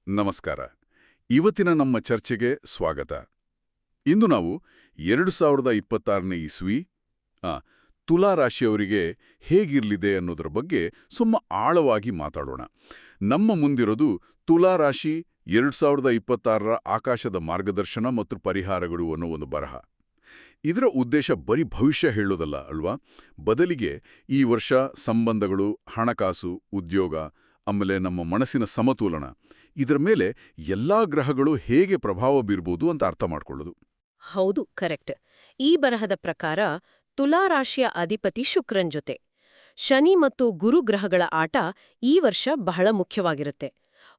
ನಮಸ್ಕಾರ. ಇವತ್ತಿನ ನಮ್ಮ ಚರ್ಚೆಗೆ ಸ್ವಾಗತ. ಇಂದು ನಾವು 2026ನೇ ಇಸ್ವಿ ತುಲಾ ರಾಶಿಯವರಿಗೆ ಹೇಗಿರ್ಲಿದೆ ಅನ್ನೋದ್ರ ಬಗ್ಗೆ ಆಳವಾಗಿ ಮಾತಾಡೋಣ. ನಮ್ಮ ಮುಂದಿರೋದು ತುಲಾ ರಾಶಿ 2026ರ ಆಕಾಶದ ಮಾರ್ಗದರ್ಶನ ಮತ್ತು ಪರಿಹಾರಗಳು ಅನ್ನೋ ಒಂದು ಬರಹ. ಇದರ ಉದ್ದೇಶ ಬರೀ ಭವಿಷ್ಯ ಹೇಳೋದಲ್ಲ ಅಲ್ವಾ, ಬದಲಿಗೆ ಈ ವರ್ಷ ಸಂಬಂಧಗಳು, ಹಣಕಾಸು, ಉದ್ಯೋಗ, ಆಮೇಲೆ ನಮ್ಮ ಮನಸ್ಸಿನ ಸಮತೋಲನ ಇದರ ಮೇಲೆ ಎಲ್ಲಾ ಗ್ರಹಗಳು ಹೇಗೆ ಪ್ರಭಾವ ಬೀರ್ಬೋದು ಅಂತ ಅರ್ಥ ಮಾಡ್ಕೊಳ್ಳೋದು. ಹೌದು, ಕರೆಕ್ಟ್. ಈ ಬರಹದ ಪ್ರಕಾರ ತುಲಾ ರಾಶಿಯ ಅಧಿಪತಿ ಶುಕ್ರನ್ ಜೊತೆ ಶನಿ ಮತ್ತು ಗುರು ಗ್ರಹಗಳ ಆಟ ಈ ವರ್ಷ ಬಹಳ ಮುಖ್ಯವಾಗಿರುತ್ತೆ.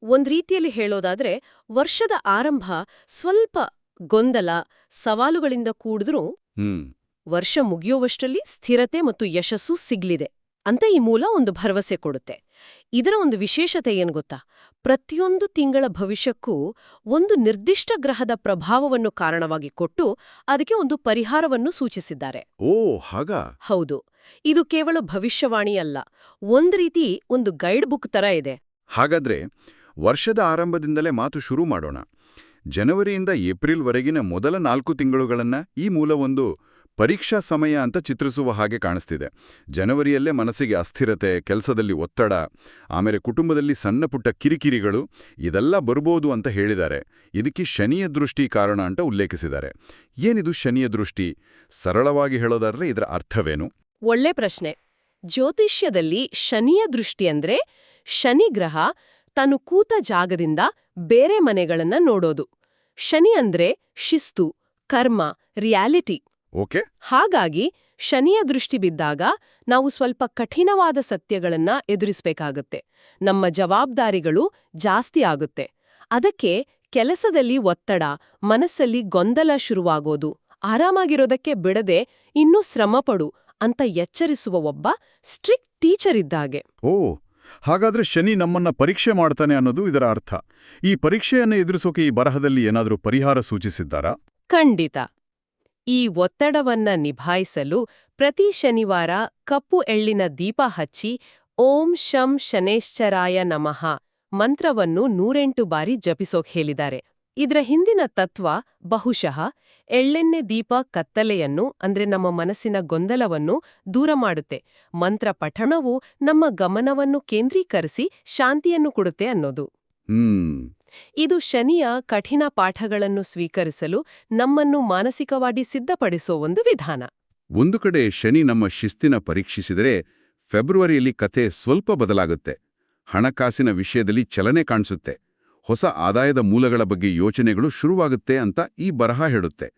ಒಂದ್ ರೀತಿಯಲ್ಲಿ ಹೇಳೋದಾದ್ರೆ ವರ್ಷದ ಆರಂಭ ಸ್ವಲ್ಪ ಗೊಂದಲ, ಸವಾಲುಗಳಿಂದ ಕೂಡಿದ್ರೂ ವರ್ಷ ಮುಗಿಯೋವಷ್ಟರಲ್ಲಿ ಸ್ಥಿರತೆ ಮತ್ತು ಯಶಸ್ಸು ಸಿಗ್ಲಿದೆ ಅಂತ ಈ ಮೂಲ ಒಂದು ಭರವಸೆ ಕೊಡುತ್ತೆ. ಇದರ ಒಂದು ವಿಶೇಷತೆ ಏನ್ ಗೊತ್ತಾ? ಪ್ರತಿಯೊಂದು ತಿಂಗಳ ಭವಿಷ್ಯಕ್ಕೂ ಒಂದು ನಿರ್ದಿಷ್ಟ ಗ್ರಹದ ಪ್ರಭಾವವನ್ನು ಕಾರಣವಾಗಿ ಕೊಟ್ಟು ಅದಕ್ಕೆ ಒಂದು ಪರಿಹಾರವನ್ನು ಸೂಚಿಸಿದ್ದಾರೆ. ಓ ಹಾಗಾ? ಹೌದು. ಇದು ಕೇವಲ ಭವಿಷ್ಯವಾಣಿ ಅಲ್ಲ, ಒಂದ್ ರೀತಿ ಒಂದು ಗೈಡ್ ಬುಕ್ ತರ ಇದೆ. ಹಾಗಾದ್ರೆ ವರ್ಷದ ಆರಂಭದಿಂದಲೇ ಮಾತು ಶುರು ಮಾಡೋಣ. ಜನವರಿಯಿಂದ ಏಪ್ರಿಲ್ವರೆಗಿನ ಮೊದಲ 4 ತಿಂಗಳುಗಳನ್ನ ಈ ಮೂಲ ಒಂದು ಪರೀಕ್ಷಾ ಸಮಯ ಅಂತ ಚಿತ್ರಿಸುವ ಹಾಗೆ ಕಾಣಿಸ್ತಿದೆ. ಜನವರಿಯಲ್ಲೇ ಮನಸ್ಸಿಗೆ ಅಸ್ಥಿರತೆ, ಕೆಲಸದಲ್ಲಿ ಒತ್ತಡ, ಆಮೇಲೆ ಕುಟುಂಬದಲ್ಲಿ ಸಣ್ಣ ಪುಟ್ಟ ಕಿರಿಕಿರಿಗಳು ಇದೆಲ್ಲ ಬರ್ಬೋದು ಅಂತ ಹೇಳಿದ್ದಾರೆ. ಇದಕ್ಕೆ ಶನಿಯ ದೃಷ್ಟಿ ಕಾರಣ ಅಂತ ಉಲ್ಲೇಖಿಸಿದ್ದಾರೆ. ಏನಿದು ಶನಿಯ ದೃಷ್ಟಿ? ಸರಳವಾಗಿ ಹೇಳೋದಾದ್ರೆ ಇದರ ಅರ್ಥವೇನು? ಒಳ್ಳೆ ಪ್ರಶ್ನೆ. ಜ್ಯೋತಿಷ್ಯದಲ್ಲಿ ಶನಿಯ ದೃಷ್ಟಿ ಅಂದ್ರೆ ಶನಿ ಗ್ರಹ ತಾನು ಕೂತ ಜಾಗದಿಂದ ಬೇರೆ ಮನೆಗಳನ್ನ ನೋಡೋದು. ಶನಿ ಅಂದ್ರೆ ಶಿಸ್ತು, ಕರ್ಮ, ರಿಯಾಲಿಟಿ. ಓಕೆ. ಹಾಗಾಗಿ ಶನಿಯ ದೃಷ್ಟಿ ಬಿದ್ದಾಗ ನಾವು ಸ್ವಲ್ಪ ಕಠಿಣವಾದ ಸತ್ಯಗಳನ್ನ ಎದುರಿಸಬೇಕಾಗತ್ತೆ. ನಮ್ಮ ಜವಾಬ್ದಾರಿಗಳು ಜಾಸ್ತಿ ಆಗುತ್ತೆ. ಅದಕ್ಕೆ ಕೆಲಸದಲ್ಲಿ ಒತ್ತಡ, ಮನಸ್ಸಲ್ಲಿ ಗೊಂದಲ ಶುರುವಾಗೋದು, ಆರಾಮಾಗಿರೋದಕ್ಕೆ ಬಿಡದೆ ಇನ್ನೂ ಶ್ರಮಪಡು ಅಂತ ಎಚ್ಚರಿಸುವ ಒಬ್ಬ ಸ್ಟ್ರಿಕ್ಟ್ ಟೀಚರ್ ಇದ್ದಾಗೆ. ಓ, ಹಾಗಾದ್ರೆ ಶನಿ ನಮ್ಮನ್ನ ಪರೀಕ್ಷೆ ಮಾಡ್ತಾನೆ ಅನ್ನೋದು ಇದರ ಅರ್ಥ. ಈ ಪರೀಕ್ಷೆಯನ್ನು ಎದುರಿಸೋಕೆ ಈ ಬರಹದಲ್ಲಿ ಏನಾದರೂ ಪರಿಹಾರ ಸೂಚಿಸಿದ್ದಾರಾ? ಖಂಡಿತ. ಈ ಒತ್ತಡವನ್ನ ನಿಭಾಯಿಸಲು ಪ್ರತಿ ಶನಿವಾರ ಕಪ್ಪು ಎಳ್ಳಿನ ದೀಪ ಹಚ್ಚಿ ಓಂ ಶಂ ಶನೇಶ್ಚರಾಯ ನಮಃ ಮಂತ್ರವನ್ನು 108 ಬಾರಿ ಜಪಿಸೋಕ್ ಹೇಳಿದ್ದಾರೆ. ಇದರ ಹಿಂದಿನ ತತ್ವ ಬಹುಶಃ ಎಳ್ಳೆಣ್ಣೆ ದೀಪ ಕತ್ತಲೆಯನ್ನು ಅಂದ್ರೆ ನಮ್ಮ ಮನಸ್ಸಿನ ಗೊಂದಲವನ್ನು ದೂರ ಮಾಡುತ್ತೆ, ಮಂತ್ರ ಪಠಣವು ನಮ್ಮ ಗಮನವನ್ನು ಕೇಂದ್ರೀಕರಿಸಿ ಶಾಂತಿಯನ್ನು ಕೊಡುತ್ತೆ ಅನ್ನೋದು. ಇದು ಶನಿಯ ಕಠಿಣ ಪಾಠಗಳನ್ನು ಸ್ವೀಕರಿಸಲು ನಮ್ಮನ್ನು ಮಾನಸಿಕವಾಗಿ ಸಿದ್ಧಪಡಿಸೋ ಒಂದು ವಿಧಾನ. ಒಂದು ಕಡೆ ಶನಿ ನಮ್ಮ ಶಿಸ್ತಿನ ಪರೀಕ್ಷಿಸಿದರೆ ಫೆಬ್ರವರಿಯಲ್ಲಿ ಕಥೆ ಸ್ವಲ್ಪ ಬದಲಾಗುತ್ತೆ. ಹಣಕಾಸಿನ ವಿಷಯದಲ್ಲಿ ಚಲನೆ ಕಾಣಿಸುತ್ತೆ. ಹೊಸ ಆದಾಯದ ಮೂಲಗಳ ಬಗ್ಗೆ ಯೋಚನೆಗಳು ಶುರುವಾಗುತ್ತೆ ಅಂತ ಈ ಬರಹ ಹೇಳುತ್ತೆ.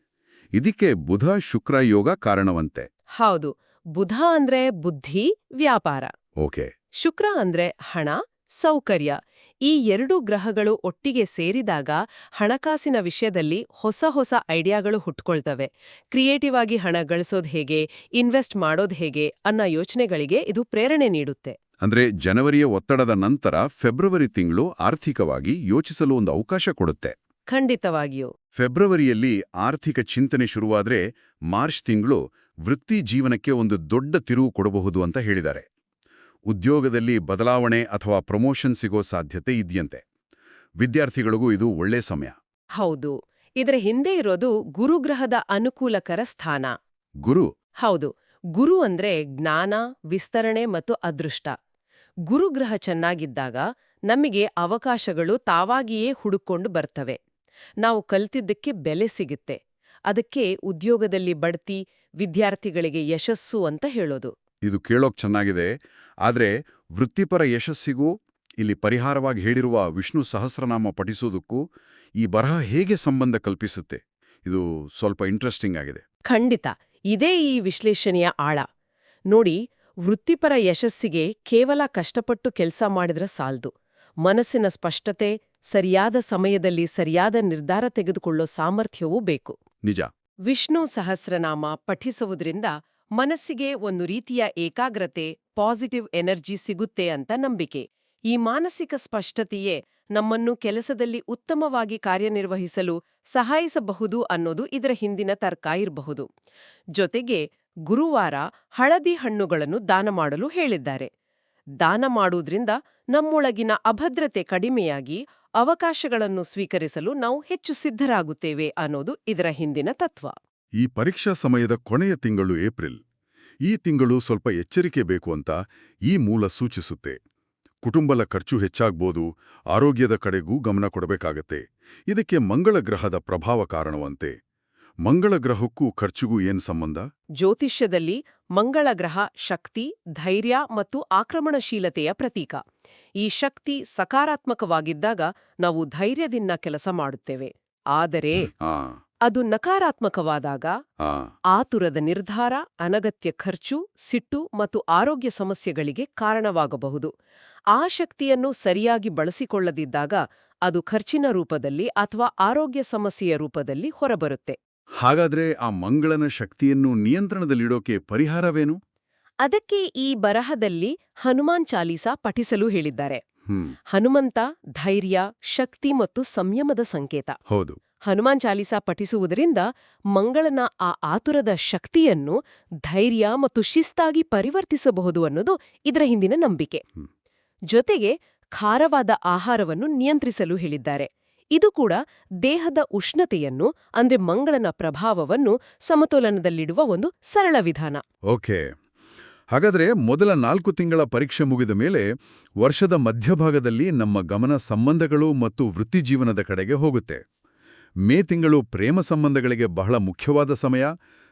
ಇದಕ್ಕೆ ಬುಧ ಶುಕ್ರ ಯೋಗ ಕಾರಣವಂತೆ. ಹೌದು. ಬುಧ ಅಂದ್ರೆ ಬುದ್ಧಿ, ವ್ಯಾಪಾರ. ಓಕೆ. ಶುಕ್ರ ಅಂದ್ರೆ ಹಣ, ಸೌಕರ್ಯ. ಈ 2 ಗ್ರಹಗಳು ಒಟ್ಟಿಗೆ ಸೇರಿದಾಗ ಹಣಕಾಸಿನ ವಿಷಯದಲ್ಲಿ ಹೊಸ ಹೊಸ ಐಡಿಯಾಗಳು ಹುಟ್ಕೊಳ್ತವೆ. ಕ್ರಿಯೇಟಿವ್ ಆಗಿ ಹಣ ಗಳಿಸೋದು ಹೇಗೆ, ಇನ್ವೆಸ್ಟ್ ಮಾಡೋದು ಹೇಗೆ ಅನ್ನೋ ಯೋಚನೆಗಳಿಗೆ ಇದು ಪ್ರೇರಣೆ ನೀಡುತ್ತೆ. ಅಂದ್ರೆ ಜನವರಿಯ ಒತ್ತಡದ ನಂತರ ಫೆಬ್ರವರಿ ತಿಂಗಳು ಆರ್ಥಿಕವಾಗಿ ಯೋಚಿಸಲು ಒಂದು ಅವಕಾಶ ಕೊಡುತ್ತೆ. ಖಂಡಿತವಾಗಿಯೂ. ಫೆಬ್ರವರಿಯಲ್ಲಿ ಆರ್ಥಿಕ ಚಿಂತನೆ ಶುರುವಾದ್ರೆ ಮಾರ್ಚ್ ತಿಂಗಳು ವೃತ್ತಿ ಜೀವನಕ್ಕೆ ಒಂದು ದೊಡ್ಡ ತಿರುವು ಕೊಡಬಹುದು ಅಂತ ಹೇಳಿದ್ದಾರೆ. ಉದ್ಯೋಗದಲ್ಲಿ ಬದಲಾವಣೆ ಅಥವಾ ಪ್ರಮೋಷನ್ ಸಿಗೋ ಸಾಧ್ಯತೆ ಇದೆಯಂತೆ. ವಿದ್ಯಾರ್ಥಿಗಳಿಗೂ ಇದು ಒಳ್ಳೆ ಸಮಯ. ಹೌದು. ಇದರ ಹಿಂದೆ ಇರೋದು ಗುರುಗ್ರಹದ ಅನುಕೂಲಕರ ಸ್ಥಾನ. ಗುರು? ಹೌದು. ಗುರು ಅಂದ್ರೆ ಜ್ಞಾನ, ವಿಸ್ತರಣೆ ಮತ್ತು ಅದೃಷ್ಟ. ಗುರುಗ್ರಹ ಚೆನ್ನಾಗಿದ್ದಾಗ ನಮಗೆ ಅವಕಾಶಗಳು ತಾವಾಗಿಯೇ ಹುಡುಕೊಂಡು ಬರ್ತವೆ. ನಾವು ಕಲ್ತಿದ್ದಕ್ಕೆ ಬೆಲೆ ಸಿಗುತ್ತೆ. ಅದಕ್ಕೆ ಉದ್ಯೋಗದಲ್ಲಿ ಬಡ್ತಿ, ವಿದ್ಯಾರ್ಥಿಗಳಿಗೆ ಯಶಸ್ಸು ಅಂತ ಹೇಳೋದು. ಇದು ಕೇಳೋಕ್ ಚೆನ್ನಾಗಿದೆ. ಆದ್ರೆ ವೃತ್ತಿಪರ ಯಶಸ್ಸಿಗೂ ಇಲ್ಲಿ ಪರಿಹಾರವಾಗಿ ಹೇಳಿರುವ ವಿಷ್ಣು ಸಹಸ್ರನಾಮ ಪಠಿಸೋದಕ್ಕೂ ಈ ಬರಹ ಹೇಗೆ ಸಂಬಂಧ ಕಲ್ಪಿಸುತ್ತೆ? ಇದು ಸ್ವಲ್ಪ ಇಂಟ್ರೆಸ್ಟಿಂಗ್ ಆಗಿದೆ. ಖಂಡಿತ. ಇದೇ ಈ ವಿಶ್ಲೇಷಣೆಯ ಆಳ. ನೋಡಿ, ವೃತ್ತಿಪರ ಯಶಸ್ಸಿಗೆ ಕೇವಲ ಕಷ್ಟಪಟ್ಟು ಕೆಲಸ ಮಾಡಿದ್ರೆ ಸಾಲ್ದು. ಮನಸ್ಸಿನ ಸ್ಪಷ್ಟತೆ, ಸರಿಯಾದ ಸಮಯದಲ್ಲಿ ಸರಿಯಾದ ನಿರ್ಧಾರ ತೆಗೆದುಕೊಳ್ಳೋ ಸಾಮರ್ಥ್ಯವೂ ಬೇಕು. ನಿಜ. ವಿಷ್ಣು ಸಹಸ್ರನಾಮ ಪಠಿಸುವುದರಿಂದ ಮನಸ್ಸಿಗೆ ಒಂದು ರೀತಿಯ ಏಕಾಗ್ರತೆ, ಪಾಸಿಟಿವ್ ಎನರ್ಜಿ ಸಿಗುತ್ತೆ ಅಂತ ನಂಬಿಕೆ. ಈ ಮಾನಸಿಕ ಸ್ಪಷ್ಟತೆಯೇ ನಮ್ಮನ್ನು ಕೆಲಸದಲ್ಲಿ ಉತ್ತಮವಾಗಿ ಕಾರ್ಯನಿರ್ವಹಿಸಲು ಸಹಾಯಿಸಬಹುದು ಅನ್ನೋದು ಇದರ ಹಿಂದಿನ ತರ್ಕ ಇರಬಹುದು. ಜೊತೆಗೆ ಗುರುವಾರ ಹಳದಿ ಹಣ್ಣುಗಳನ್ನು ದಾನ ಮಾಡಲು ಹೇಳಿದ್ದಾರೆ. ದಾನ ಮಾಡುವುದರಿಂದ ನಮ್ಮೊಳಗಿನ ಅಭದ್ರತೆ ಕಡಿಮೆಯಾಗಿ ಅವಕಾಶಗಳನ್ನು ಸ್ವೀಕರಿಸಲು ನಾವು ಹೆಚ್ಚು ಸಿದ್ಧರಾಗುತ್ತೇವೆ ಅನ್ನೋದು ಇದರ ಹಿಂದಿನ ತತ್ವ. ಈ ಪರೀಕ್ಷಾ ಸಮಯದ ಕೊನೆಯ ತಿಂಗಳು ಏಪ್ರಿಲ್. ಈ ತಿಂಗಳು ಸ್ವಲ್ಪ ಎಚ್ಚರಿಕೆ ಬೇಕು ಅಂತ ಈ ಮೂಲ ಸೂಚಿಸುತ್ತೆ. ಕುಟುಂಬದ ಖರ್ಚು ಹೆಚ್ಚಾಗ್ಬೋದು, ಆರೋಗ್ಯದ ಕಡೆಗೂ ಗಮನ ಕೊಡಬೇಕಾಗತ್ತೆ. ಇದಕ್ಕೆ ಮಂಗಳ ಗ್ರಹದ ಪ್ರಭಾವ ಕಾರಣವಂತೆ. ಮಂಗಳ ಗ್ರಹಕ್ಕೂ ಖರ್ಚಿಗೂ ಏನ್ ಸಂಬಂಧ? ಜ್ಯೋತಿಷ್ಯದಲ್ಲಿ ಮಂಗಳ ಗ್ರಹ ಶಕ್ತಿ, ಧೈರ್ಯ ಮತ್ತು ಆಕ್ರಮಣಶೀಲತೆಯ ಪ್ರತೀಕ. ಈ ಶಕ್ತಿ ಸಕಾರಾತ್ಮಕವಾಗಿದ್ದಾಗ ನಾವು ಧೈರ್ಯದಿಂದ ಕೆಲಸ ಮಾಡುತ್ತೇವೆ. ಆದರೆ ಆ ಅದು ನಕಾರಾತ್ಮಕವಾದಾಗ ಆತುರದ ನಿರ್ಧಾರ, ಅನಗತ್ಯ ಖರ್ಚು, ಸಿಟ್ಟು ಮತ್ತು ಆರೋಗ್ಯ ಸಮಸ್ಯೆಗಳಿಗೆ ಕಾರಣವಾಗಬಹುದು. ಆ ಶಕ್ತಿಯನ್ನು ಸರಿಯಾಗಿ ಬಳಸಿಕೊಳ್ಳದಿದ್ದಾಗ ಅದು ಖರ್ಚಿನ ರೂಪದಲ್ಲಿ ಅಥವಾ ಆರೋಗ್ಯ ಸಮಸ್ಯೆಯ ರೂಪದಲ್ಲಿ ಹೊರಬರುತ್ತೆ. ಹಾಗಾದ್ರೆ ಆ ಮಂಗಳನ ಶಕ್ತಿಯನ್ನು ನಿಯಂತ್ರಣದಲ್ಲಿಡೋಕೆ ಪರಿಹಾರವೇನು? ಅದಕ್ಕೆ ಈ ಬರಹದಲ್ಲಿ ಹನುಮಾನ್ ಚಾಲೀಸಾ ಪಠಿಸಲು ಹೇಳಿದ್ದಾರೆ. ಹನುಮಂತ ಧೈರ್ಯ, ಶಕ್ತಿ ಮತ್ತು ಸಂಯಮದ ಸಂಕೇತ. ಹೌದು. ಹನುಮಾನ್ ಚಾಲೀಸಾ ಪಠಿಸುವುದರಿಂದ ಮಂಗಳನ ಆ ಆತುರದ ಶಕ್ತಿಯನ್ನು ಧೈರ್ಯ ಮತ್ತು ಶಿಸ್ತಾಗಿ ಪರಿವರ್ತಿಸಬಹುದು ಅನ್ನೋದು ಇದರ ಹಿಂದಿನ ನಂಬಿಕೆ. ಜೊತೆಗೆ ಖಾರವಾದ ಆಹಾರವನ್ನು ನಿಯಂತ್ರಿಸಲು ಹೇಳಿದ್ದಾರೆ. ಇದು ಕೂಡ ದೇಹದ ಉಷ್ಣತೆಯನ್ನು ಅಂದ್ರೆ ಮಂಗಳನ ಪ್ರಭಾವವನ್ನು ಸಮತೋಲನದಲ್ಲಿಡುವ ಒಂದು ಸರಳ ವಿಧಾನ. ಓಕೆ. ಹಾಗಾದ್ರೆ ಮೊದಲ 4 ತಿಂಗಳ ಪರೀಕ್ಷೆ ಮುಗಿದ ಮೇಲೆ ವರ್ಷದ ಮಧ್ಯಭಾಗದಲ್ಲಿ ನಮ್ಮ ಗಮನ ಸಂಬಂಧಗಳು ಮತ್ತು ವೃತ್ತಿಜೀವನದ ಕಡೆಗೆ ಹೋಗುತ್ತೆ. ಮೇ ತಿಂಗಳು ಪ್ರೇಮ ಸಂಬಂಧಗಳಿಗೆ ಬಹಳ ಮುಖ್ಯವಾದ ಸಮಯ.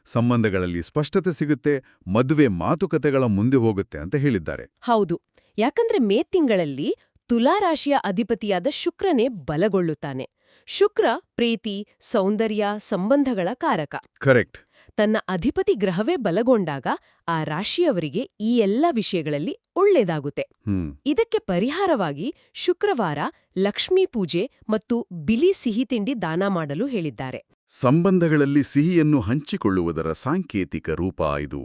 ಸಂಬಂಧಗಳಲ್ಲಿ ಸ್ಪಷ್ಟತೆ ಸಿಗುತ್ತೆ, ಮದುವೆ ಮಾತುಕತೆಗಳ ಮುಂದೆ ಹೋಗುತ್ತೆ ಅಂತ ಹೇಳಿದ್ದಾರೆ. ಹೌದು, ಯಾಕಂದ್ರೆ ಮೇ ತಿಂಗಳಲ್ಲಿ ತುಲಾರಾಶಿಯ ಅಧಿಪತಿಯಾದ ಶುಕ್ರನೇ ಬಲಗೊಳ್ಳುತ್ತಾನೆ. ಶುಕ್ರ ಪ್ರೀತಿ, ಸೌಂದರ್ಯ, ಸಂಬಂಧಗಳ ಕಾರಕ. ಕರೆಕ್ಟ್. ತನ್ನ ಅಧಿಪತಿ ಗ್ರಹವೇ ಬಲಗೊಂಡಾಗ ಆ ರಾಶಿಯವರಿಗೆ ಈ ಎಲ್ಲ ವಿಷಯಗಳಲ್ಲಿ ಒಳ್ಳೆಯದಾಗುತ್ತೆ. ಇದಕ್ಕೆ ಪರಿಹಾರವಾಗಿ ಶುಕ್ರವಾರ ಲಕ್ಷ್ಮೀ ಪೂಜೆ ಮತ್ತು ಬಿಳಿ ಸಿಹಿ ತಿಂಡಿ ದಾನ ಮಾಡಲು ಹೇಳಿದ್ದಾರೆ. ಸಂಬಂಧಗಳಲ್ಲಿ ಸಿಹಿಯನ್ನು ಹಂಚಿಕೊಳ್ಳುವುದರ ಸಾಂಕೇತಿಕ ರೂಪ ಇದು.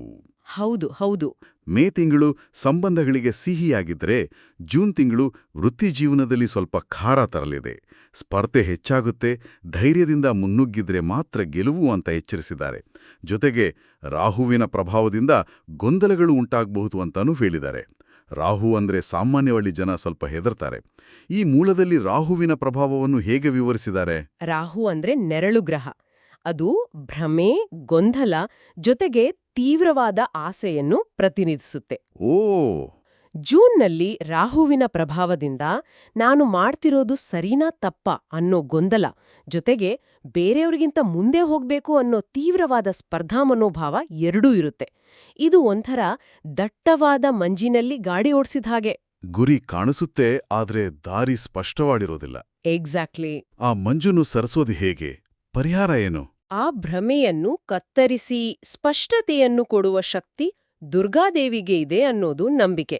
ಹೌದು ಹೌದು. ಮೇ ತಿಂಗಳು ಸಂಬಂಧಗಳಿಗೆ ಸಿಹಿಯಾಗಿದ್ದರೆ ಜೂನ್ ತಿಂಗಳು ವೃತ್ತಿಜೀವನದಲ್ಲಿ ಸ್ವಲ್ಪ ಖಾರ ತರಲಿದೆ. ಸ್ಪರ್ಧೆ ಹೆಚ್ಚಾಗುತ್ತೆ, ಧೈರ್ಯದಿಂದ ಮುನ್ನುಗ್ಗಿದ್ರೆ ಮಾತ್ರ ಗೆಲುವು ಅಂತ ಎಚ್ಚರಿಸಿದ್ದಾರೆ. ಜೊತೆಗೆ ರಾಹುವಿನ ಪ್ರಭಾವದಿಂದ ಗೊಂದಲಗಳು ಉಂಟಾಗಬಹುದು ಅಂತಾನೂ ಹೇಳಿದ್ದಾರೆ. ರಾಹು ಅಂದ್ರೆ ಸಾಮಾನ್ಯವಾಗಿ ಜನ ಸ್ವಲ್ಪ ಹೆದರ್ತಾರೆ. ಈ ಮೂಲದಲ್ಲಿ ರಾಹುವಿನ ಪ್ರಭಾವವನ್ನು ಹೇಗೆ ವಿವರಿಸಿದ್ದಾರೆ? ರಾಹು ಅಂದ್ರೆ ನೆರಳು ಗ್ರಹ. ಅದು ಭ್ರಮೆ, ಗೊಂದಲ ಜೊತೆಗೆ ತೀವ್ರವಾದ ಆಸೆಯನ್ನು ಪ್ರತಿನಿಧಿಸುತ್ತೆ. ಓ. ಜೂನ್ನಲ್ಲಿ ರಾಹುವಿನ ಪ್ರಭಾವದಿಂದ ನಾನು ಮಾಡ್ತಿರೋದು ಸರಿನಾ ತಪ್ಪಾ ಅನ್ನೋ ಗೊಂದಲ, ಜೊತೆಗೆ ಬೇರೆಯವರಿಗಿಂತ ಮುಂದೆ ಹೋಗ್ಬೇಕು ಅನ್ನೋ ತೀವ್ರವಾದ ಸ್ಪರ್ಧಾ ಮನೋಭಾವ ಎರಡೂ ಇರುತ್ತೆ. ಇದು ಒಂಥರ ದಟ್ಟವಾದ ಮಂಜಿನಲ್ಲಿ ಗಾಡಿ ಓಡಿಸಿದ ಹಾಗೆ. ಗುರಿ ಕಾಣಿಸುತ್ತೆ, ಆದ್ರೆ ದಾರಿ ಸ್ಪಷ್ಟವಾಗಿರೋದಿಲ್ಲ. ಎಕ್ಸಾಕ್ಟ್ಲಿ. ಆ ಮಂಜುನು ಸರಿಸೋದು ಹೇಗೆ? ಪರಿಹಾರ ಏನು? ಆ ಭ್ರಮೆಯನ್ನು ಕತ್ತರಿಸಿ ಸ್ಪಷ್ಟತೆಯನ್ನು ಕೊಡುವ ಶಕ್ತಿ ದುರ್ಗಾದೇವಿಗೆ ಇದೆ ಅನ್ನೋದು ನಂಬಿಕೆ.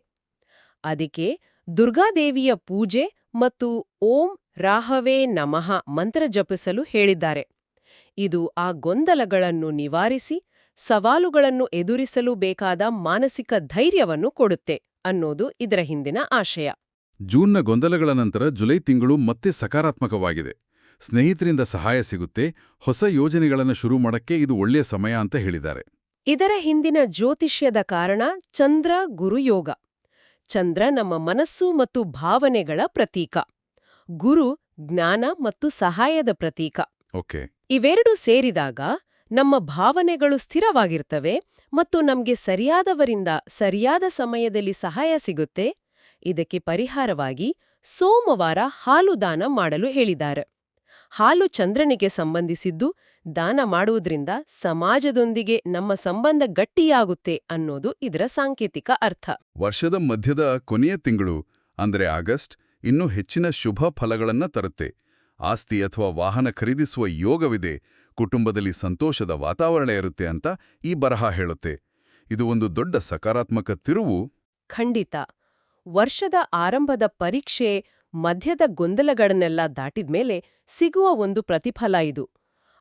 ಅದಕ್ಕೆ ದುರ್ಗಾದೇವಿಯ ಪೂಜೆ ಮತ್ತು ಓಂ ರಾಹವೇ ನಮಃ ಮಂತ್ರ ಜಪಿಸಲು ಹೇಳಿದ್ದಾರೆ. ಇದು ಆ ಗೊಂದಲಗಳನ್ನು ನಿವಾರಿಸಿ ಸವಾಲುಗಳನ್ನು ಎದುರಿಸಲು ಬೇಕಾದ ಮಾನಸಿಕ ಧೈರ್ಯವನ್ನು ಕೊಡುತ್ತೆ ಅನ್ನೋದು ಇದರ ಹಿಂದಿನ ಆಶಯ. ಜೂನ್ನ ಗೊಂದಲಗಳ ನಂತರ ಜುಲೈ ತಿಂಗಳು ಮತ್ತೆ ಸಕಾರಾತ್ಮಕವಾಗಿದೆ. ಸ್ನೇಹಿತರಿಂದ ಸಹಾಯ ಸಿಗುತ್ತೆ, ಹೊಸ ಯೋಜನೆಗಳನ್ನು ಶುರು ಮಾಡಕ್ಕೆ ಇದು ಒಳ್ಳೆಯ ಸಮಯ ಅಂತ ಹೇಳಿದ್ದಾರೆ. ಇದರ ಹಿಂದಿನ ಜ್ಯೋತಿಷ್ಯದ ಕಾರಣ ಚಂದ್ರ ಗುರು ಯೋಗ. ಚಂದ್ರ ನಮ್ಮ ಮನಸ್ಸು ಮತ್ತು ಭಾವನೆಗಳ ಪ್ರತೀಕ. ಗುರು ಜ್ಞಾನ ಮತ್ತು ಸಹಾಯದ ಪ್ರತೀಕ. ಓಕೆ. ಇವೆರಡೂ ಸೇರಿದಾಗ ನಮ್ಮ ಭಾವನೆಗಳು ಸ್ಥಿರವಾಗಿರ್ತವೆ ಮತ್ತು ನಮ್ಗೆ ಸರಿಯಾದವರಿಂದ ಸರಿಯಾದ ಸಮಯದಲ್ಲಿ ಸಹಾಯ ಸಿಗುತ್ತೆ. ಇದಕ್ಕೆ ಪರಿಹಾರವಾಗಿ ಸೋಮವಾರ ಹಾಲು ದಾನ ಮಾಡಲು ಹೇಳಿದ್ದಾರೆ. ಹಾಲು ಚಂದ್ರನಿಗೆ ಸಂಬಂಧಿಸಿದ್ದು, ದಾನ ಮಾಡುವುದರಿಂದ ಸಮಾಜದೊಂದಿಗೆ ನಮ್ಮ ಸಂಬಂಧ ಗಟ್ಟಿಯಾಗುತ್ತೆ ಅನ್ನೋದು ಇದರ ಸಾಂಕೇತಿಕ ಅರ್ಥ. ವರ್ಷದ ಮಧ್ಯದ ಕೊನೆಯ ತಿಂಗಳು ಅಂದ್ರೆ ಆಗಸ್ಟ್ ಇನ್ನೂ ಹೆಚ್ಚಿನ ಶುಭ ಫಲಗಳನ್ನ ತರುತ್ತೆ. ಆಸ್ತಿ ಅಥವಾ ವಾಹನ ಖರೀದಿಸುವ ಯೋಗವಿದೆ, ಕುಟುಂಬದಲ್ಲಿ ಸಂತೋಷದ ವಾತಾವರಣ ಇರುತ್ತೆ ಅಂತ ಈ ಬರಹ ಹೇಳುತ್ತೆ. ಇದು ಒಂದು ದೊಡ್ಡ ಸಕಾರಾತ್ಮಕ ತಿರುವು. ಖಂಡಿತ. ವರ್ಷದ ಆರಂಭದ ಪರೀಕ್ಷೆ, ಮಧ್ಯದ ಗೊಂದಲಗಳನ್ನೆಲ್ಲ ದಾಟಿದ್ಮೇಲೆ ಸಿಗುವ ಒಂದು ಪ್ರತಿಫಲ ಇದು.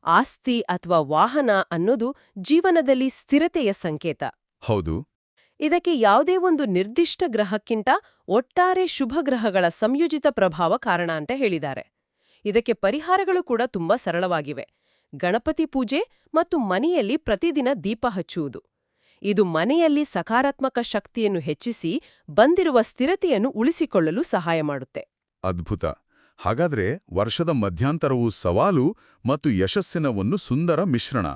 ಆಸ್ತಿ ಅಥವಾ ವಾಹನ ಅನ್ನೋದು ಜೀವನದಲ್ಲಿ ಸ್ಥಿರತೆಯ ಸಂಕೇತ. ಹೌದು. ಇದಕ್ಕೆ ಯಾವುದೇ ಒಂದು ನಿರ್ದಿಷ್ಟ ಗ್ರಹಕ್ಕಿಂತ ಒಟ್ಟಾರೆ ಶುಭ ಗ್ರಹಗಳ ಸಂಯೋಜಿತ ಪ್ರಭಾವ ಕಾರಣ ಅಂತ ಹೇಳಿದ್ದಾರೆ. ಇದಕ್ಕೆ ಪರಿಹಾರಗಳು ಕೂಡ ತುಂಬಾ ಸರಳವಾಗಿವೆ. ಗಣಪತಿ ಪೂಜೆ ಮತ್ತು ಮನೆಯಲ್ಲಿ ಪ್ರತಿದಿನ ದೀಪ ಹಚ್ಚುವುದು. ಇದು ಮನೆಯಲ್ಲಿ ಸಕಾರಾತ್ಮಕ ಶಕ್ತಿಯನ್ನು ಹೆಚ್ಚಿಸಿ ಬಂದಿರುವ ಸ್ಥಿರತೆಯನ್ನು ಉಳಿಸಿಕೊಳ್ಳಲು ಸಹಾಯ ಮಾಡುತ್ತೆ. ಅದ್ಭುತ. ಹಾಗಾದ್ರೆ ವರ್ಷದ ಮಧ್ಯಂತರವು ಸವಾಲು ಮತ್ತು ಯಶಸ್ಸಿನ ಒಂದು ಸುಂದರ ಮಿಶ್ರಣ.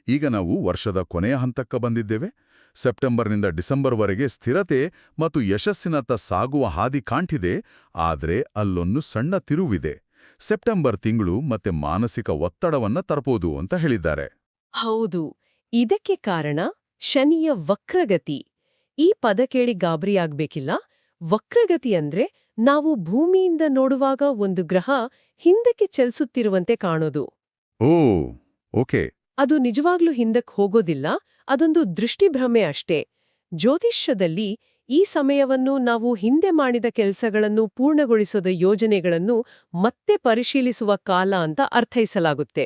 ಈಗ ನಾವು ವರ್ಷದ ಕೊನೆಯ ಹಂತಕ್ಕೆ ಬಂದಿದ್ದೇವೆ. ಸೆಪ್ಟೆಂಬರ್ನಿಂದ ಡಿಸೆಂಬರ್ವರೆಗೆ ಸ್ಥಿರತೆ ಮತ್ತು ಯಶಸ್ಸಿನತ್ತ ಸಾಗುವ ಹಾದಿ ಕಾಣ್ತಿದೆ. ಆದರೆ ಅಲ್ಲೊಂದು ಸಣ್ಣ ತಿರುವಿದೆ. ಸೆಪ್ಟೆಂಬರ್ ತಿಂಗಳು ಮತ್ತೆ ಮಾನಸಿಕ ಒತ್ತಡವನ್ನ ತರಬಹುದು ಅಂತ ಹೇಳಿದ್ದಾರೆ. ಹೌದು, ಇದಕ್ಕೆ ಕಾರಣ ಶನಿಯ ವಕ್ರಗತಿ. ಈ ಪದ ಕೇಳಿ ಗಾಬರಿಯಾಗ್ಬೇಕಿಲ್ಲ. ವಕ್ರಗತಿ ಅಂದ್ರೆ ನಾವು ಭೂಮಿಯಿಂದ ನೋಡುವಾಗ ಒಂದು ಗ್ರಹ ಹಿಂದಕ್ಕೆ ಚಲಿಸುತ್ತಿರುವಂತೆ ಕಾಣೋದು. ಓ, ಓಕೆ. ಅದು ನಿಜವಾಗ್ಲೂ ಹಿಂದಕ್ಕೆ ಹೋಗೋದಿಲ್ಲ, ಅದೊಂದು ದೃಷ್ಟಿಭ್ರಮೆ ಅಷ್ಟೇ. ಜ್ಯೋತಿಷ್ಯದಲ್ಲಿ ಈ ಸಮಯವನ್ನು ನಾವು ಹಿಂದೆ ಮಾಡಿದ ಕೆಲಸಗಳನ್ನು ಪೂರ್ಣಗೊಳಿಸೋದ ಯೋಜನೆಗಳನ್ನು ಮತ್ತೆ ಪರಿಶೀಲಿಸುವ ಕಾಲ ಅಂತ ಅರ್ಥೈಸಲಾಗುತ್ತೆ.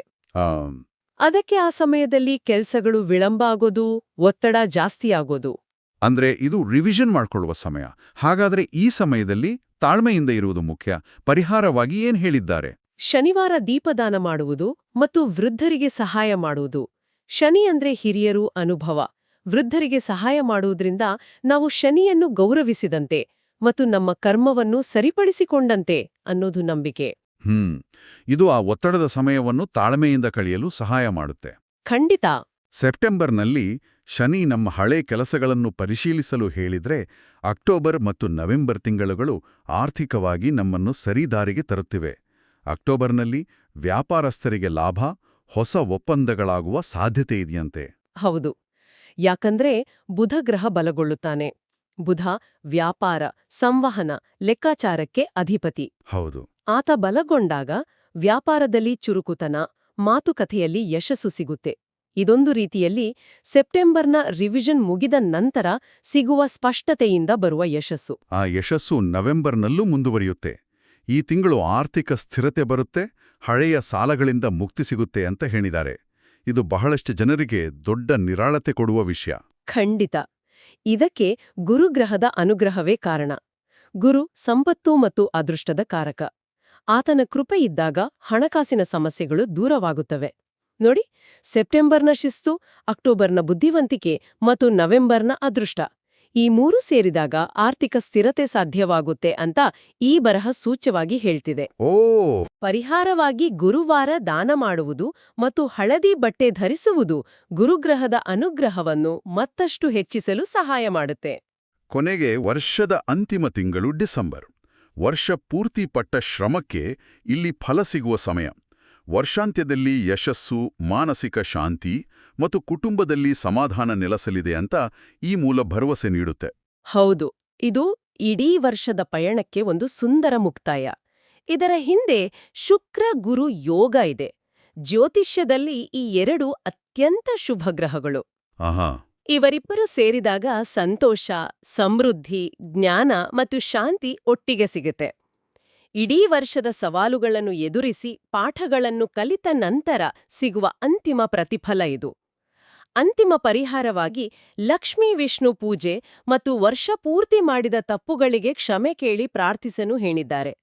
ಅದಕ್ಕೆ ಆ ಸಮಯದಲ್ಲಿ ಕೆಲಸಗಳು ವಿಳಂಬ ಆಗೋದು, ಒತ್ತಡ ಜಾಸ್ತಿ ಆಗೋದು. ಅಂದ್ರೆ ಇದು ರಿವಿಷನ್ ಮಾಡ್ಕೊಳ್ಳುವ ಸಮಯ. ಹಾಗಾದ್ರೆ ಈ ಸಮಯದಲ್ಲಿ ತಾಳ್ಮೆಯಿಂದ ಇರುವುದು ಮುಖ್ಯ. ಪರಿಹಾರವಾಗಿ ಏನ್ ಹೇಳಿದ್ದಾರೆ? ಶನಿವಾರ ದೀಪದಾನ ಮಾಡುವುದು ಮತ್ತು ವೃದ್ಧರಿಗೆ ಸಹಾಯ ಮಾಡುವುದು. ಶನಿ ಅಂದ್ರೆ ಹಿರಿಯರು, ಅನುಭವ. ವೃದ್ಧರಿಗೆ ಸಹಾಯ ಮಾಡುವುದರಿಂದ ನಾವು ಶನಿಯನ್ನು ಗೌರವಿಸಿದಂತೆ ಮತ್ತು ನಮ್ಮ ಕರ್ಮವನ್ನು ಸರಿಪಡಿಸಿಕೊಂಡಂತೆ ಅನ್ನೋದು ನಂಬಿಕೆ. ಇದು ಆ ಒತ್ತಡದ ಸಮಯವನ್ನು ತಾಳ್ಮೆಯಿಂದ ಕಳೆಯಲು ಸಹಾಯ ಮಾಡುತ್ತೆ. ಖಂಡಿತ. ಸೆಪ್ಟೆಂಬರ್ನಲ್ಲಿ ಶನಿ ನಮ್ಮ ಹಳೆ ಕೆಲಸಗಳನ್ನು ಪರಿಶೀಲಿಸಲು ಹೇಳಿದ್ರೆ, ಅಕ್ಟೋಬರ್ ಮತ್ತು ನವೆಂಬರ್ ತಿಂಗಳುಗಳು ಆರ್ಥಿಕವಾಗಿ ನಮ್ಮನ್ನು ಸರಿದಾರಿಗೆ ತರುತ್ತಿವೆ. ಅಕ್ಟೋಬರ್ನಲ್ಲಿ ವ್ಯಾಪಾರಸ್ಥರಿಗೆ ಲಾಭ, ಹೊಸ ಒಪ್ಪಂದಗಳಾಗುವ ಸಾಧ್ಯತೆ ಇದೆಯಂತೆ. ಹೌದು, ಯಾಕಂದ್ರೆ ಬುಧ ಗ್ರಹ ಬಲಗೊಳ್ಳುತ್ತಾನೆ. ಬುಧ ವ್ಯಾಪಾರ, ಸಂವಹನ, ಲೆಕ್ಕಾಚಾರಕ್ಕೆ ಅಧಿಪತಿ. ಹೌದು. ಆತ ಬಲಗೊಂಡಾಗ ವ್ಯಾಪಾರದಲ್ಲಿ ಚುರುಕುತನ, ಮಾತುಕತೆಯಲ್ಲಿ ಯಶಸ್ಸು ಸಿಗುತ್ತೆ. ಇದೊಂದು ರೀತಿಯಲ್ಲಿ ಸೆಪ್ಟೆಂಬರ್ನ ರಿವಿಷನ್ ಮುಗಿದ ನಂತರ ಸಿಗುವ ಸ್ಪಷ್ಟತೆಯಿಂದ ಬರುವ ಯಶಸ್ಸು. ಆ ಯಶಸ್ಸು ನವೆಂಬರ್ನಲ್ಲೂ ಮುಂದುವರಿಯುತ್ತೆ. ಈ ತಿಂಗಳು ಆರ್ಥಿಕ ಸ್ಥಿರತೆ ಬರುತ್ತೆ, ಹಳೆಯ ಸಾಲಗಳಿಂದ ಮುಕ್ತಿ ಸಿಗುತ್ತೆ ಅಂತ ಹೇಳಿದ್ದಾರೆ. ಇದು ಬಹಳಷ್ಟು ಜನರಿಗೆ ದೊಡ್ಡ ನಿರಾಳತೆ ಕೊಡುವ ವಿಷಯ. ಖಂಡಿತ. ಇದಕ್ಕೆ ಗುರುಗ್ರಹದ ಅನುಗ್ರಹವೇ ಕಾರಣ. ಗುರು ಸಂಪತ್ತು ಮತ್ತು ಅದೃಷ್ಟದ ಕಾರಕ. ಆತನ ಕೃಪೆ ಇದ್ದಾಗ ಹಣಕಾಸಿನ ಸಮಸ್ಯೆಗಳು ದೂರವಾಗುತ್ತವೆ. ನೋಡಿ, ಸೆಪ್ಟೆಂಬರ್ನ ಶಿಸ್ತು, ಅಕ್ಟೋಬರ್ನ ಬುದ್ಧಿವಂತಿಕೆ ಮತ್ತು ನವೆಂಬರ್ನ ಅದೃಷ್ಟ, ಈ ಮೂರೂ ಸೇರಿದಾಗ ಆರ್ಥಿಕ ಸ್ಥಿರತೆ ಸಾಧ್ಯವಾಗುತ್ತೆ ಅಂತ ಈ ಬರಹ ಸೂಚ್ಯವಾಗಿ ಹೇಳ್ತಿದೆ. ಪರಿಹಾರವಾಗಿ ಗುರುವಾರ ದಾನ ಮಾಡುವುದು ಮತ್ತು ಹಳದಿ ಬಟ್ಟೆ ಧರಿಸುವುದು ಗುರುಗ್ರಹದ ಅನುಗ್ರಹವನ್ನು ಮತ್ತಷ್ಟು ಹೆಚ್ಚಿಸಲು ಸಹಾಯ ಮಾಡುತ್ತೆ. ಕೊನೆಗೆ ವರ್ಷದ ಅಂತಿಮ ತಿಂಗಳು ಡಿಸೆಂಬರ್. ವರ್ಷ ಪೂರ್ತಿ ಪಟ್ಟ ಶ್ರಮಕ್ಕೆ ಇಲ್ಲಿ ಫಲ ಸಿಗುವ ಸಮಯ. ವರ್ಷಾಂತ್ಯದಲ್ಲಿ ಯಶಸ್ಸು, ಮಾನಸಿಕ ಶಾಂತಿ ಮತ್ತು ಕುಟುಂಬದಲ್ಲಿ ಸಮಾಧಾನ ನೆಲೆಸಲಿದೆ ಅಂತ ಈ ಮೂಲ ಭರವಸೆ ನೀಡುತ್ತೆ. ಹೌದು, ಇದು ಇಡೀ ವರ್ಷದ ಪಯಣಕ್ಕೆ ಒಂದು ಸುಂದರ ಮುಕ್ತಾಯ. ಇದರ ಹಿಂದೆ ಶುಕ್ರ ಗುರು ಯೋಗ ಇದೆ. ಜ್ಯೋತಿಷ್ಯದಲ್ಲಿ ಈ ಎರಡು ಅತ್ಯಂತ ಶುಭ ಗ್ರಹಗಳು. ಇವರಿಬ್ಬರು ಸೇರಿದಾಗ ಸಂತೋಷ, ಸಮೃದ್ಧಿ, ಜ್ಞಾನ ಮತ್ತು ಶಾಂತಿ ಒಟ್ಟಿಗೆ ಸಿಗುತ್ತೆ. ಇಡೀ ವರ್ಷದ ಸವಾಲುಗಳನ್ನು ಎದುರಿಸಿ ಪಾಠಗಳನ್ನು ಕಲಿತ ನಂತರ ಸಿಗುವ ಅಂತಿಮ ಪ್ರತಿಫಲ ಇದು. ಅಂತಿಮ ಪರಿಹಾರವಾಗಿ ಲಕ್ಷ್ಮೀ ವಿಷ್ಣು ಪೂಜೆ ಮತ್ತು ವರ್ಷ ಪೂರ್ತಿ ಮಾಡಿದ ತಪ್ಪುಗಳಿಗೆ ಕ್ಷಮೆ ಕೇಳಿ ಪ್ರಾರ್ಥಿಸಲು ಹೇಳಿದ್ದಾರೆ.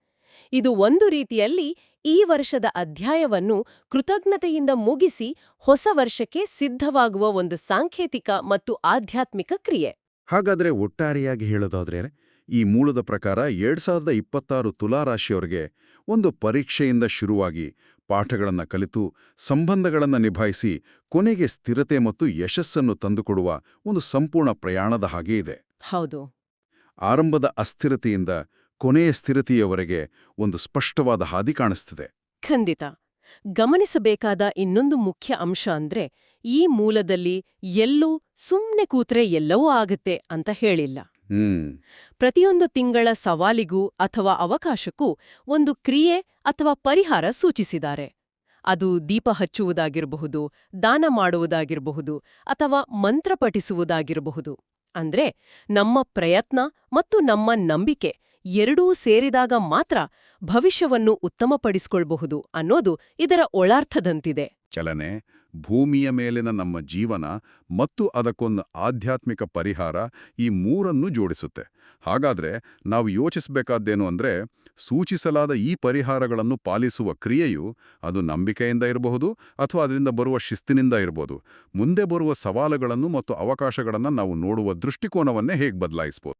ಇದು ಒಂದು ರೀತಿಯಲ್ಲಿ ಈ ವರ್ಷದ ಅಧ್ಯಾಯವನ್ನು ಕೃತಜ್ಞತೆಯಿಂದ ಮುಗಿಸಿ ಹೊಸ ವರ್ಷಕ್ಕೆ ಸಿದ್ಧವಾಗುವ ಒಂದು ಸಾಂಕೇತಿಕ ಮತ್ತು ಆಧ್ಯಾತ್ಮಿಕ ಕ್ರಿಯೆ. ಹಾಗಾದ್ರೆ ಒಟ್ಟಾರೆಯಾಗಿ ಹೇಳೋದಾದ್ರೆ ಈ ಮೂಲದ ಪ್ರಕಾರ 2026 ತುಲಾರಾಶಿಯವರಿಗೆ ಒಂದು ಪರೀಕ್ಷೆಯಿಂದ ಶುರುವಾಗಿ ಪಾಠಗಳನ್ನು ಕಲಿತು ಸಂಬಂಧಗಳನ್ನು ನಿಭಾಯಿಸಿ ಕೊನೆಗೆ ಸ್ಥಿರತೆ ಮತ್ತು ಯಶಸ್ಸನ್ನು ತಂದುಕೊಡುವ ಒಂದು ಸಂಪೂರ್ಣ ಪ್ರಯಾಣದ ಹಾಗೆ ಇದೆ. ಹೌದು. ಆರಂಭದ ಅಸ್ಥಿರತೆಯಿಂದ ಕೊನೆಯ ಸ್ಥಿರತೆಯವರೆಗೆ ಒಂದು ಸ್ಪಷ್ಟವಾದ ಹಾದಿ ಕಾಣಿಸ್ತಿದೆ. ಖಂಡಿತ. ಗಮನಿಸಬೇಕಾದ ಇನ್ನೊಂದು ಮುಖ್ಯ ಅಂಶ ಅಂದ್ರೆ ಈ ಮೂಲದಲ್ಲಿ ಎಲ್ಲೂ ಸುಮ್ನೆ ಕೂತ್ರೆ ಎಲ್ಲವೂ ಆಗತ್ತೆ ಅಂತ ಹೇಳಿಲ್ಲ. ಪ್ರತಿಯೊಂದು ತಿಂಗಳ ಸವಾಲಿಗೂ ಅಥವಾ ಅವಕಾಶಕ್ಕೂ ಒಂದು ಕ್ರಿಯೆ ಅಥವಾ ಪರಿಹಾರ ಸೂಚಿಸಿದ್ದಾರೆ. ಅದು ದೀಪ ಹಚ್ಚುವುದಾಗಿರಬಹುದು, ದಾನ ಮಾಡುವುದಾಗಿರಬಹುದು ಅಥವಾ ಮಂತ್ರ ಪಠಿಸುವುದಾಗಿರಬಹುದು. ಅಂದ್ರೆ ನಮ್ಮ ಪ್ರಯತ್ನ ಮತ್ತು ನಮ್ಮ ನಂಬಿಕೆ ಎರಡೂ ಸೇರಿದಾಗ ಮಾತ್ರ ಭವಿಷ್ಯವನ್ನು ಉತ್ತಮಪಡಿಸಿಕೊಳ್ಳಬಹುದು ಅನ್ನೋದು ಇದರ ಒಳಾರ್ಥದಂತಿದೆ. ಚಲನೆ, ಭೂಮಿಯ ಮೇಲಿನ ನಮ್ಮ ಜೀವನ ಮತ್ತು ಅದಕ್ಕೊಂದು ಆಧ್ಯಾತ್ಮಿಕ ಪರಿಹಾರ, ಈ ಮೂರನ್ನೂ ಜೋಡಿಸುತ್ತೆ. ಹಾಗಾದ್ರೆ ನಾವು ಯೋಚಿಸಬೇಕಾದ್ದೇನು ಅಂದ್ರೆ, ಸೂಚಿಸಲಾದ ಈ ಪರಿಹಾರಗಳನ್ನು ಪಾಲಿಸುವ ಕ್ರಿಯೆಯು ಅದು ನಂಬಿಕೆಯಿಂದ ಇರಬಹುದು ಅಥವಾ ಅದರಿಂದ ಬರುವ ಶಿಸ್ತಿನಿಂದ ಇರಬಹುದು. ಮುಂದೆ ಬರುವ ಸವಾಲುಗಳನ್ನು ಮತ್ತು ಅವಕಾಶಗಳನ್ನು ನಾವು ನೋಡುವ ದೃಷ್ಟಿಕೋನವನ್ನೇ ಹೇಗೆ ಬದಲಾಯಿಸಬಹುದು.